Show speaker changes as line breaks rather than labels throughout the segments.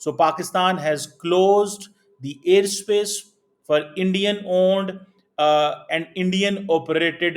So Pakistan has closed the airspace for Indian owned and Indian operated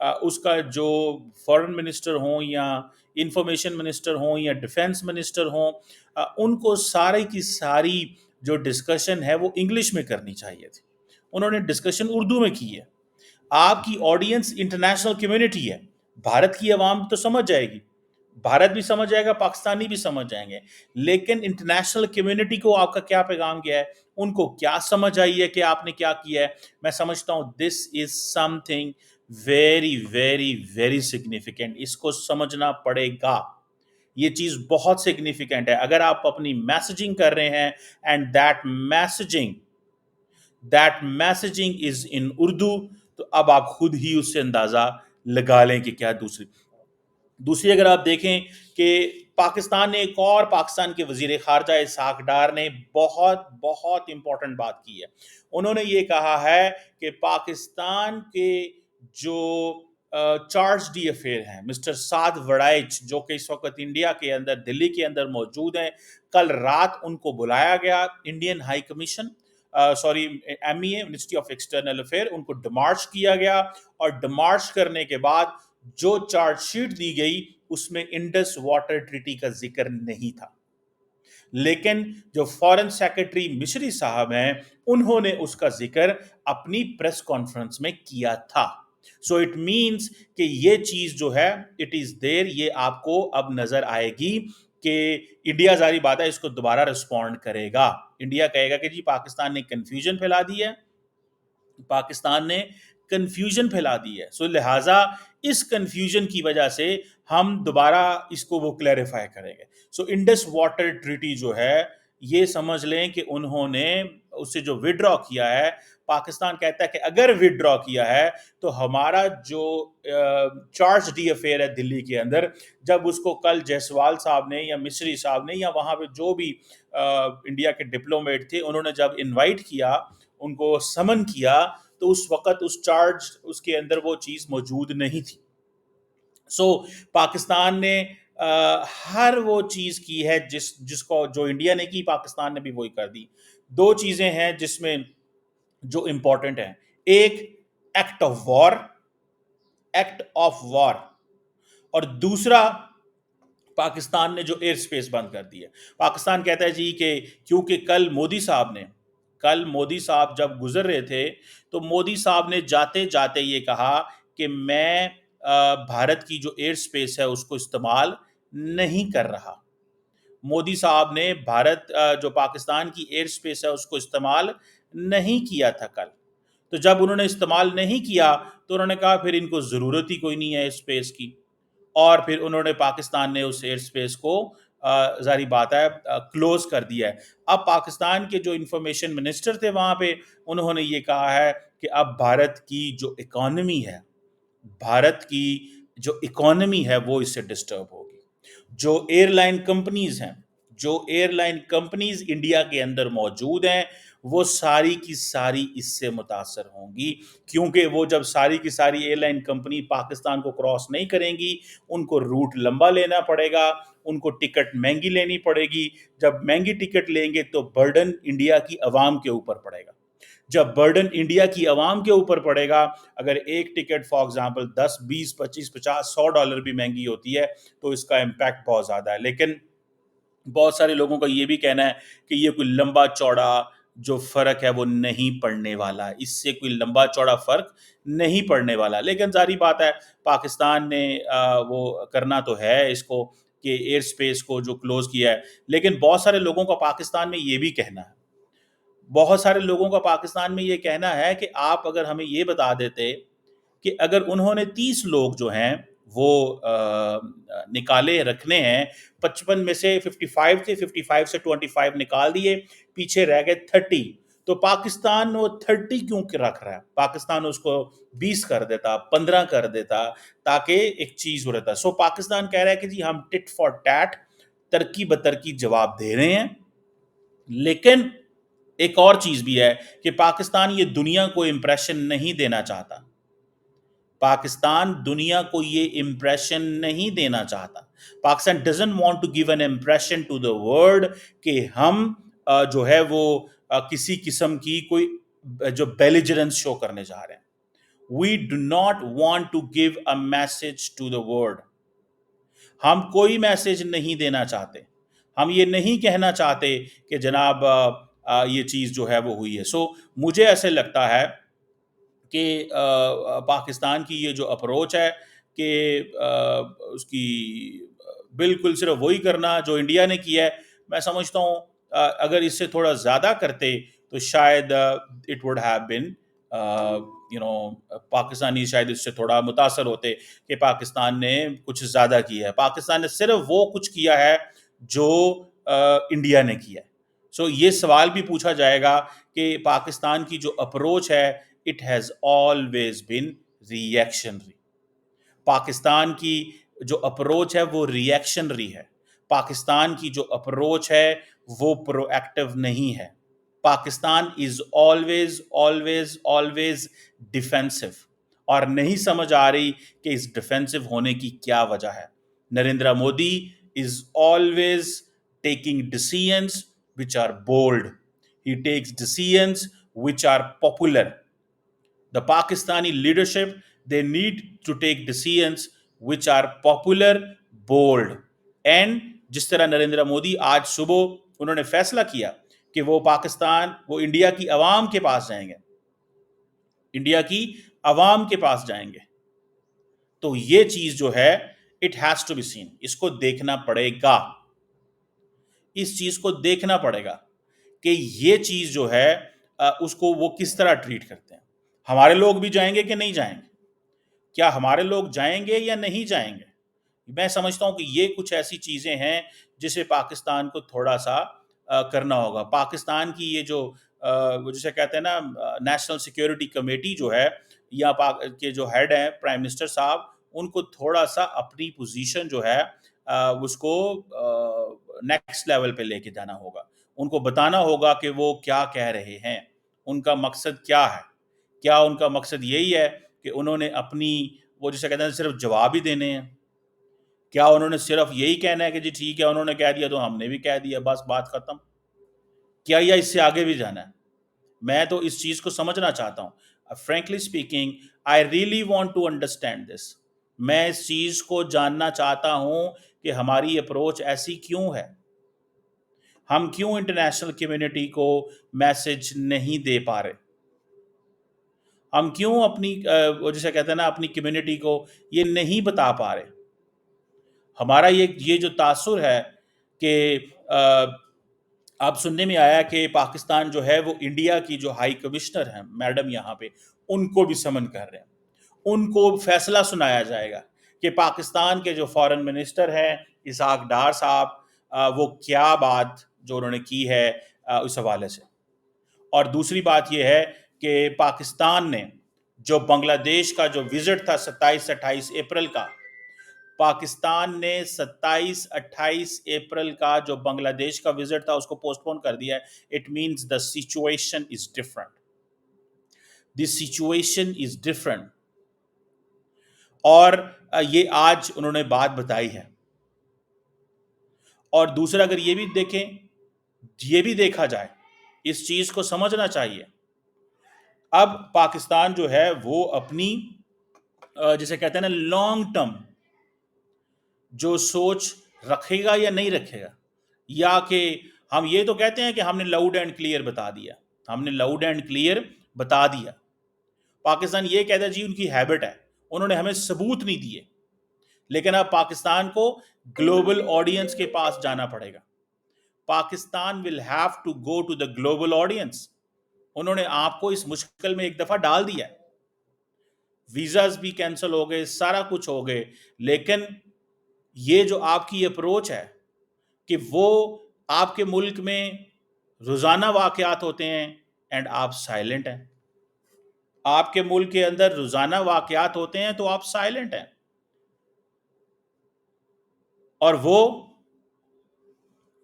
اس کا جو فورن minister ہوں یا information minister ہوں یا ڈیفنس منسٹر ہوں، ان کو ساری کی ساری جو ڈسکشن ہے وہ انگلش میں کرنی چاہیے تھی. انہوں نے ڈسکشن اردو میں کی ہے. آپ کی آڈینس انٹرنیشنل کمیونٹی ہے، بھارت کی عوام تو سمجھ جائے گی، بھارت بھی سمجھ جائے گا، پاکستانی بھی سمجھ جائیں گے، لیکن انٹرنیشنل کمیونٹی کو آپ کا کیا پیغام گیا ہے، ان کو کیا سمجھ آئی ہے کہ آپ نے کیا کیا ہے. میں سمجھتا ہوں this is something very very very significant. اس کو سمجھنا پڑے گا. یہ چیز بہت سگنیفیکینٹ ہے. اگر آپ اپنی میسجنگ کر رہے ہیں اینڈ دیٹ میسجنگ از ان اردو، تو اب آپ خود ہی اس سے اندازہ لگا لیں کہ کیا دوسری اگر آپ دیکھیں کہ پاکستان نے ایک اور پاکستان کے وزیر خارجہ اسحاق ڈار نے بہت بہت امپورٹنٹ بات کی ہے. انہوں نے یہ کہا ہے کہ پاکستان کے جو چارج ڈی افیئر ہیں مسٹر سعد وڑائچ، جو کہ اس وقت انڈیا کے اندر دلی کے اندر موجود ہیں، کل رات ان کو بلایا گیا Indian high commission M E A ministry of external affair, ان کو ڈیمارچ کیا گیا، اور ڈیمارچ کرنے کے بعد جو چارج شیٹ دی گئی اس میں انڈس واٹر ٹریٹی کا ذکر نہیں تھا، لیکن جو فارن سیکرٹری مشری صاحب ہیں انہوں نے اس کا ذکر اپنی پریس کانفرنس میں کیا تھا. سو اٹ مینس کہ یہ چیز جو ہے اٹ از دیر، یہ آپ کو اب نظر آئے گی کہ انڈیا ظاہری بات ہے اس کو دوبارہ رسپونڈ کرے گا. انڈیا کہے گا کہ جی پاکستان نے کنفیوژن پھیلا دی ہے، پاکستان نے کنفیوژن پھیلا دی ہے، سو لہٰذا اس کنفیوژن کی وجہ سے ہم دوبارہ اس کو وہ کلیریفائی کریں گے. سو انڈس واٹر ٹریٹی جو ہے یہ سمجھ لیں کہ انہوں نے اس سے جو وڈرا کیا ہے، پاکستان کہتا ہے کہ اگر وڈرا کیا ہے تو ہمارا جو چارج ڈی افیئر ہے دلی کے اندر، جب اس کو کل جیسوال صاحب نے یا مصری صاحب نے یا وہاں پہ جو بھی انڈیا کے ڈپلومیٹ تھے انہوں نے جب انوائٹ کیا، ان کو سمن کیا، تو اس وقت اس چارج اس کے اندر وہ چیز موجود نہیں تھی. سو پاکستان نے ہر وہ چیز کی ہے جس کو جو انڈیا نے کی پاکستان نے بھی وہی کر دی. دو چیزیں ہیں جس میں جو امپورٹنٹ ہیں، ایک ایکٹ آف وار اور دوسرا پاکستان نے جو ایئر سپیس بند کر دی ہے. پاکستان کہتا ہے جی کہ کیونکہ کل مودی صاحب جب گزر رہے تھے تو مودی صاحب نے جاتے جاتے یہ کہا کہ میں بھارت کی جو ایئر سپیس ہے اس کو استعمال نہیں کر رہا. مودی صاحب نے جو پاکستان کی ایئر سپیس ہے اس کو استعمال نہیں کیا تھا کل. تو جب انہوں نے استعمال نہیں کیا تو انہوں نے کہا پھر ان کو ضرورت ہی کوئی نہیں ہے ایئر سپیس کی، اور پھر انہوں نے پاکستان نے اس ایئر سپیس کو ظاہری بات ہے کلوز کر دیا ہے. اب پاکستان کے جو انفارمیشن منسٹر تھے وہاں پہ انہوں نے یہ کہا ہے کہ اب بھارت کی جو اکانومی ہے وہ اس سے ڈسٹرب ہوگی. جو ایئر لائن کمپنیز انڈیا کے اندر موجود ہیں وہ ساری کی ساری اس سے متاثر ہوں گی، کیونکہ وہ جب ساری کی ساری ایئر لائن کمپنی پاکستان کو کراس نہیں کریں گی، ان کو روٹ لمبا لینا پڑے گا، ان کو ٹکٹ مہنگی لینی پڑے گی. جب مہنگی ٹکٹ لیں گے تو برڈن انڈیا کی عوام کے اوپر پڑے گا. جب برڈن انڈیا کی عوام کے اوپر پڑے گا، اگر ایک ٹکٹ فار ایگزامپل 10 20 25 50 $100 بھی مہنگی ہوتی ہے تو اس کا امپیکٹ بہت زیادہ ہے. لیکن بہت سارے لوگوں کا یہ بھی کہنا ہے کہ یہ کوئی لمبا چوڑا جو فرق ہے وہ نہیں پڑنے والا، اس سے کوئی لمبا چوڑا فرق نہیں پڑنے والا. لیکن ظاہری بات ہے پاکستان نے وہ کرنا تو ہے اس کو کہ ایئر سپیس کو جو کلوز کیا ہے. لیکن بہت سارے لوگوں کا پاکستان میں یہ بھی کہنا ہے کہ آپ اگر ہمیں یہ بتا دیتے کہ اگر انہوں نے 30 لوگ جو ہیں وہ نکالے رکھنے ہیں، 55 میں سے 55 تھے، 55 سے 25 نکال دیے، پیچھے رہ گئے 30، تو پاکستان وہ 30 کیوں رکھ رہا ہے؟ پاکستان اس کو 20 کر دیتا، 15 کر دیتا، تاکہ ایک چیز ہو رہتا. سو پاکستان کہہ رہا ہے کہ جی ہم ٹٹ فار ٹیٹ، ترکی بترکی جواب دے رہے ہیں. لیکن ایک اور چیز بھی ہے کہ پاکستان یہ دنیا کو امپریشن نہیں دینا چاہتا. Pakistan Pakistan doesn't want to give an impression to the world کہ ہم جو ہے وہ کسی قسم کی کوئی جو بیلیجرنس شو کرنے جا رہے ہیں. We do not want to give a message to the world. ہم کوئی میسج نہیں دینا چاہتے. ہم یہ نہیں کہنا چاہتے کہ جناب یہ چیز جو ہے وہ ہوئی ہے. سو مجھے ایسے لگتا ہے کہ پاکستان کی یہ جو اپروچ ہے کہ اس کی بالکل صرف وہی کرنا جو انڈیا نے کیا ہے، میں سمجھتا ہوں اگر اس سے تھوڑا زیادہ کرتے تو شاید it would have been Pakistani شاید اس سے تھوڑا متاثر ہوتے کہ پاکستان نے کچھ زیادہ کیا ہے. پاکستان نے صرف وہ کچھ کیا ہے جو انڈیا نے کیا ہے. سو یہ سوال بھی پوچھا جائے گا کہ پاکستان کی جو اپروچ ہے it has always been reactionary. Pakistan کی جو اپروچ ہے وہ ریئیکشنری ہے. پاکستان کی جو اپروچ ہے وہ پرو ایکٹیو نہیں ہے. Pakistan is always always always defensive, اور نہیں سمجھ آ رہی کہ اس ڈیفینسو ہونے کی کیا وجہ ہے. Narendra Modi is always taking decisions which are bold. He takes decisions which are popular. The Pakistani leadership, they need to take decisions which are popular, bold. And جس طرح نریندر مودی آج صبح انہوں نے فیصلہ کیا کہ وہ انڈیا کی عوام کے پاس جائیں گے، انڈیا کی عوام کے پاس جائیں گے، تو یہ چیز جو ہے it has to be seen. اس کو دیکھنا پڑے گا، اس چیز کو دیکھنا پڑے گا کہ یہ چیز جو ہے اس کو وہ کس طرح ٹریٹ کرتے ہیں. ہمارے لوگ بھی جائیں گے کہ نہیں جائیں گے؟ کیا ہمارے لوگ جائیں گے یا نہیں جائیں گے؟ میں سمجھتا ہوں کہ یہ کچھ ایسی چیزیں ہیں جسے پاکستان کو تھوڑا سا کرنا ہوگا. پاکستان کی یہ جو جسے کہتے ہیں نا نیشنل سیکیورٹی کمیٹی جو ہے، یا کے جو ہیڈ ہیں پرائم منسٹر صاحب، ان کو تھوڑا سا اپنی پوزیشن جو ہے اس کو نیکسٹ لیول پہ لے کے جانا ہوگا. ان کو بتانا ہوگا کہ وہ کیا کہہ رہے ہیں، ان کا مقصد کیا ہے. کیا ان کا مقصد یہی ہے کہ انہوں نے اپنی وہ جسے کہتے ہیں صرف جواب ہی دینے ہیں؟ کیا انہوں نے صرف یہی کہنا ہے کہ جی ٹھیک ہے انہوں نے کہہ دیا تو ہم نے بھی کہہ دیا، بس بات ختم؟ کیا یا اس سے آگے بھی جانا ہے؟ میں تو اس چیز کو سمجھنا چاہتا ہوں. Frankly speaking I really want to understand this. میں اس چیز کو جاننا چاہتا ہوں کہ ہماری اپروچ ایسی کیوں ہے. ہم کیوں انٹرنیشنل کمیونٹی کو میسج نہیں دے پا رہے؟ ہم کیوں اپنی جسے کہتے ہیں نا اپنی کمیونٹی کو یہ نہیں بتا پا رہے؟ ہمارا یہ جو تاثر ہے کہ آپ سننے میں آیا کہ پاکستان جو ہے وہ انڈیا کی جو ہائی کمشنر ہیں میڈم یہاں پہ، ان کو بھی سمن کر رہے ہیں. ان کو فیصلہ سنایا جائے گا کہ پاکستان کے جو فارن منسٹر ہیں اسحاق ڈار صاحب، وہ کیا بات جو انہوں نے کی ہے اس حوالے سے. اور دوسری بات یہ ہے کہ پاکستان نے جو بنگلہ دیش کا جو وزٹ تھا 27-28 اپریل کا، پاکستان نے 27-28 اپریل کا جو بنگلہ دیش کا وزٹ تھا اس کو پوسٹ پون کر دیا ہے. It means the situation is different. The situation is different. اور یہ آج انہوں نے بات بتائی ہے. اور دوسرا اگر یہ بھی دیکھا جائے، اس چیز کو سمجھنا چاہیے. اب پاکستان جو ہے وہ اپنی جسے کہتے ہیں نا لانگ ٹرم جو سوچ رکھے گا یا نہیں رکھے گا، یا کہ ہم یہ تو کہتے ہیں کہ ہم نے لاؤڈ اینڈ کلیئر بتا دیا، ہم نے لاؤڈ اینڈ کلیئر بتا دیا. پاکستان یہ کہتا ہے جی ان کی ہیبٹ ہے، انہوں نے ہمیں ثبوت نہیں دیے. لیکن اب پاکستان کو گلوبل آڈینس کے پاس جانا پڑے گا. Pakistan will have to go to the global audience. انہوں نے آپ کو اس مشکل میں ایک دفعہ ڈال دیا ہے. ویزاز بھی کینسل ہو گئے، سارا کچھ ہو گئے، لیکن یہ جو آپ کی اپروچ ہے کہ وہ آپ کے ملک میں روزانہ واقعات ہوتے ہیں اینڈ آپ سائلنٹ ہیں. آپ کے ملک کے اندر روزانہ واقعات ہوتے ہیں تو آپ سائلنٹ ہیں. اور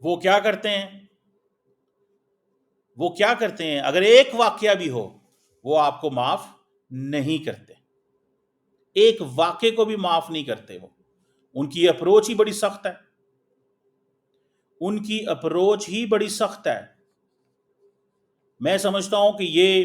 وہ کیا کرتے ہیں؟ وہ کیا کرتے ہیں؟ اگر ایک واقعہ بھی ہو وہ آپ کو معاف نہیں کرتے. ایک واقعے کو بھی معاف نہیں کرتے. وہ ان کی اپروچ ہی بڑی سخت ہے. ان کی اپروچ ہی بڑی سخت ہے. میں سمجھتا ہوں کہ یہ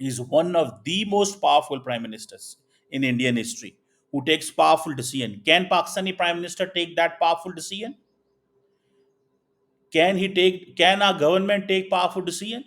is one of the most powerful prime ministers in Indian history who takes powerful decision. Can Pakistani prime minister take that powerful decision? Can our government take powerful decision?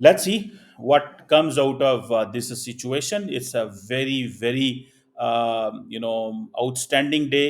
Let's see what comes out of this situation. It's a very, very, outstanding day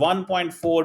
1.4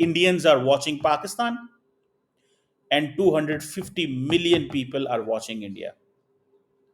Indians are watching Pakistan and 250 million people are watching India.